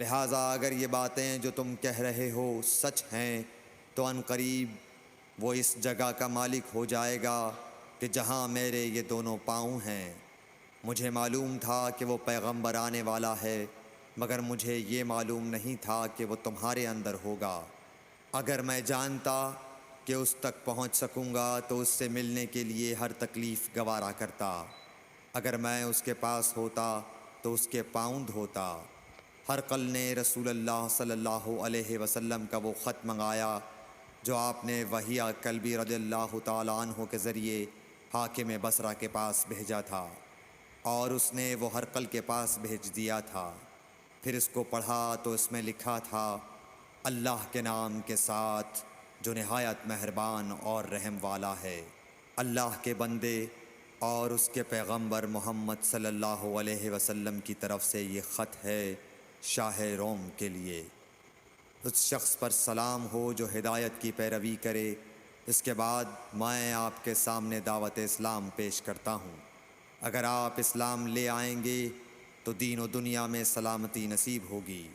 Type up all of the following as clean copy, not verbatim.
لہٰذا اگر یہ باتیں جو تم کہہ رہے ہو سچ ہیں تو ان قریب وہ اس جگہ کا مالک ہو جائے گا کہ جہاں میرے یہ دونوں پاؤں ہیں۔ مجھے معلوم تھا کہ وہ پیغمبر آنے والا ہے، مگر مجھے یہ معلوم نہیں تھا کہ وہ تمہارے اندر ہوگا۔ اگر میں جانتا کہ اس تک پہنچ سکوں گا تو اس سے ملنے کے لیے ہر تکلیف گوارا کرتا۔ اگر میں اس کے پاس ہوتا تو اس کے پاؤں دھوتا۔ ہرقل نے رسول اللہ صلی اللہ علیہ وسلم کا وہ خط منگایا جو آپ نے وحیہ کلبی رضی اللہ تعالیٰ عنہ کے ذریعے حاکم بصرہ کے پاس بھیجا تھا، اور اس نے وہ ہرقل کے پاس بھیج دیا تھا۔ پھر اس کو پڑھا تو اس میں لکھا تھا، اللہ کے نام کے ساتھ جو نہایت مہربان اور رحم والا ہے۔ اللہ کے بندے اور اس کے پیغمبر محمد صلی اللہ علیہ وسلم کی طرف سے یہ خط ہے شاہ روم کے لیے۔ اس شخص پر سلام ہو جو ہدایت کی پیروی کرے۔ اس کے بعد میں آپ کے سامنے دعوت اسلام پیش کرتا ہوں۔ اگر آپ اسلام لے آئیں گے تو دین و دنیا میں سلامتی نصیب ہوگی،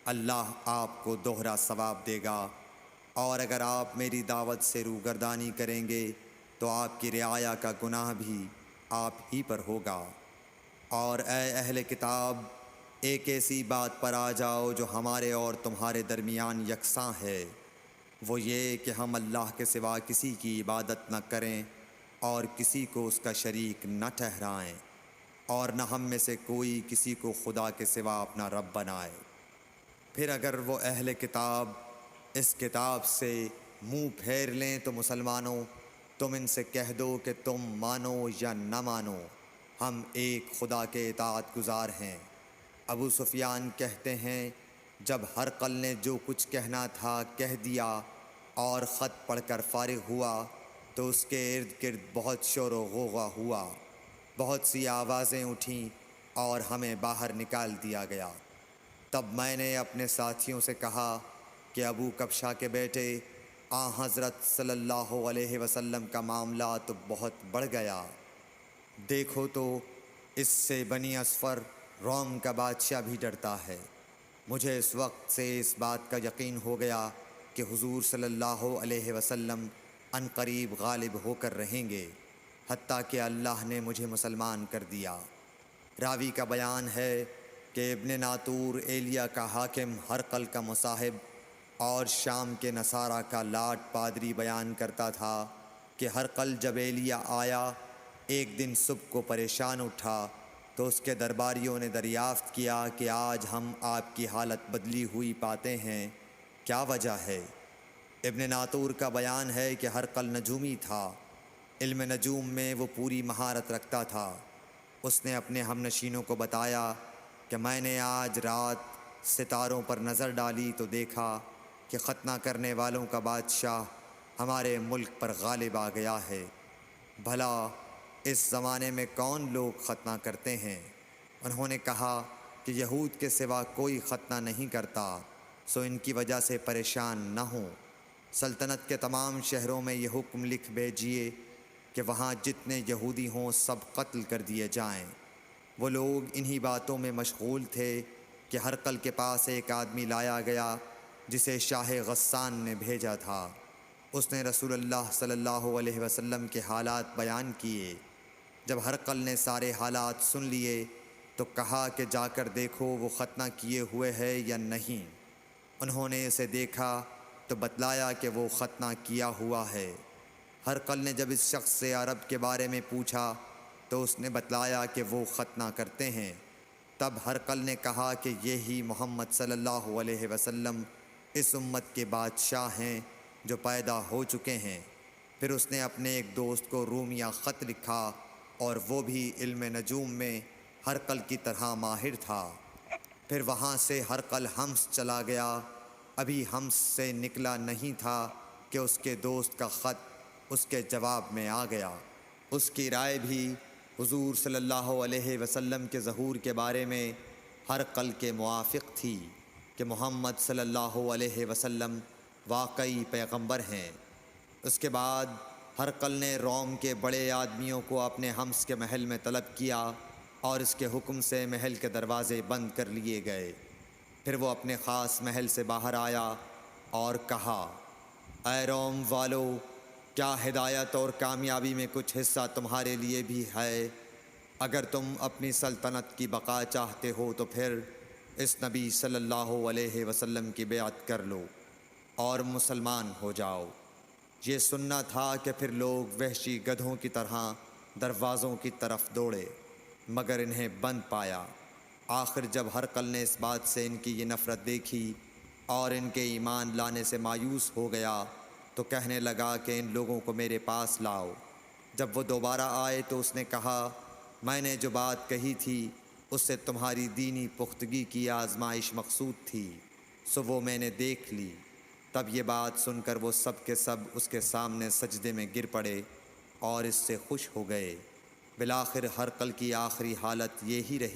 اللہ آپ کو دوہرا ثواب دے گا، اور اگر آپ میری دعوت سے روگردانی کریں گے تو آپ کی رعایا کا گناہ بھی آپ ہی پر ہوگا۔ اور اے اہل کتاب، ایک ایسی بات پر آ جاؤ جو ہمارے اور تمہارے درمیان یکساں ہے، وہ یہ کہ ہم اللہ کے سوا کسی کی عبادت نہ کریں اور کسی کو اس کا شریک نہ ٹھہرائیں، اور نہ ہم میں سے کوئی کسی کو خدا کے سوا اپنا رب بنائے۔ پھر اگر وہ اہل کتاب اس کتاب سے منہ پھیر لیں تو مسلمانوں، تم ان سے کہہ دو کہ تم مانو یا نہ مانو، ہم ایک خدا کے اطاعت گزار ہیں۔ ابو سفیان کہتے ہیں، جب ہرقل نے جو کچھ کہنا تھا کہہ دیا اور خط پڑھ کر فارغ ہوا تو اس کے ارد گرد بہت شور و غوغا ہوا، بہت سی آوازیں اٹھیں اور ہمیں باہر نکال دیا گیا۔ تب میں نے اپنے ساتھیوں سے کہا کہ ابو کبشہ کے بیٹے، حضرت صلی اللہ علیہ وسلم کا معاملہ تو بہت بڑھ گیا۔ دیکھو تو اس سے بنی اصفر روم کا بادشاہ بھی ڈرتا ہے۔ مجھے اس وقت سے اس بات کا یقین ہو گیا کہ حضور صلی اللہ علیہ وسلم عن قریب غالب ہو کر رہیں گے، حتیٰ کہ اللہ نے مجھے مسلمان کر دیا۔ راوی کا بیان ہے کہ ابن ناطور ایلیا کا حاکم ہرقل کا مصاحب اور شام کے نصارہ کا لاٹ پادری بیان کرتا تھا کہ ہرقل جب ایلیا آیا ایک دن صبح کو پریشان اٹھا تو اس کے درباریوں نے دریافت کیا کہ آج ہم آپ کی حالت بدلی ہوئی پاتے ہیں، کیا وجہ ہے؟ ابن ناطور کا بیان ہے کہ ہرقل نجومی تھا، علم نجوم میں وہ پوری مہارت رکھتا تھا۔ اس نے اپنے ہم نشینوں کو بتایا کہ میں نے آج رات ستاروں پر نظر ڈالی تو دیکھا کہ ختنہ کرنے والوں کا بادشاہ ہمارے ملک پر غالب آ گیا ہے۔ بھلا اس زمانے میں کون لوگ ختنہ کرتے ہیں؟ انہوں نے کہا کہ یہود کے سوا کوئی ختنہ نہیں کرتا، سو ان کی وجہ سے پریشان نہ ہوں۔ سلطنت کے تمام شہروں میں یہ حکم لکھ بھیجیے کہ وہاں جتنے یہودی ہوں سب قتل کر دیے جائیں۔ وہ لوگ انہی باتوں میں مشغول تھے کہ ہرقل کے پاس ایک آدمی لایا گیا جسے شاہ غسان نے بھیجا تھا۔ اس نے رسول اللہ صلی اللہ علیہ وسلم کے حالات بیان کیے۔ جب ہرقل نے سارے حالات سن لیے تو کہا کہ جا کر دیکھو وہ ختنہ کیے ہوئے ہے یا نہیں۔ انہوں نے اسے دیکھا تو بتلایا کہ وہ ختنہ کیا ہوا ہے۔ ہرقل نے جب اس شخص سے عرب کے بارے میں پوچھا تو اس نے بتلایا کہ وہ ختنہ کرتے ہیں۔ تب ہرقل نے کہا کہ یہی محمد صلی اللہ علیہ وسلم اس امت کے بادشاہ ہیں جو پیدا ہو چکے ہیں۔ پھر اس نے اپنے ایک دوست کو رومیہ خط لکھا، اور وہ بھی علم نجوم میں ہرقل کی طرح ماہر تھا۔ پھر وہاں سے ہرقل حمص چلا گیا۔ ابھی حمص سے نکلا نہیں تھا کہ اس کے دوست کا خط اس کے جواب میں آ گیا۔ اس کی رائے بھی حضور صلی اللہ علیہ وسلم کے ظہور کے بارے میں ہرقل کے موافق تھی کہ محمد صلی اللہ علیہ وسلم واقعی پیغمبر ہیں۔ اس کے بعد ہرقل نے روم کے بڑے آدمیوں کو اپنے حمص کے محل میں طلب کیا اور اس کے حکم سے محل کے دروازے بند کر لیے گئے۔ پھر وہ اپنے خاص محل سے باہر آیا اور کہا، اے روم والو، کیا ہدایت اور کامیابی میں کچھ حصہ تمہارے لیے بھی ہے؟ اگر تم اپنی سلطنت کی بقا چاہتے ہو تو پھر اس نبی صلی اللہ علیہ وسلم کی بیعت کر لو اور مسلمان ہو جاؤ۔ یہ سننا تھا کہ پھر لوگ وحشی گدھوں کی طرح دروازوں کی طرف دوڑے، مگر انہیں بند پایا۔ آخر جب ہرقل نے اس بات سے ان کی یہ نفرت دیکھی اور ان کے ایمان لانے سے مایوس ہو گیا تو کہنے لگا کہ ان لوگوں کو میرے پاس لاؤ۔ جب وہ دوبارہ آئے تو اس نے کہا، میں نے جو بات کہی تھی اس سے تمہاری دینی پختگی کی آزمائش مقصود تھی، سو وہ میں نے دیکھ لی۔ تب یہ بات سن کر وہ سب کے سب اس کے سامنے سجدے میں گر پڑے اور اس سے خوش ہو گئے۔ بالآخر ہرقل کی آخری حالت یہی رہی۔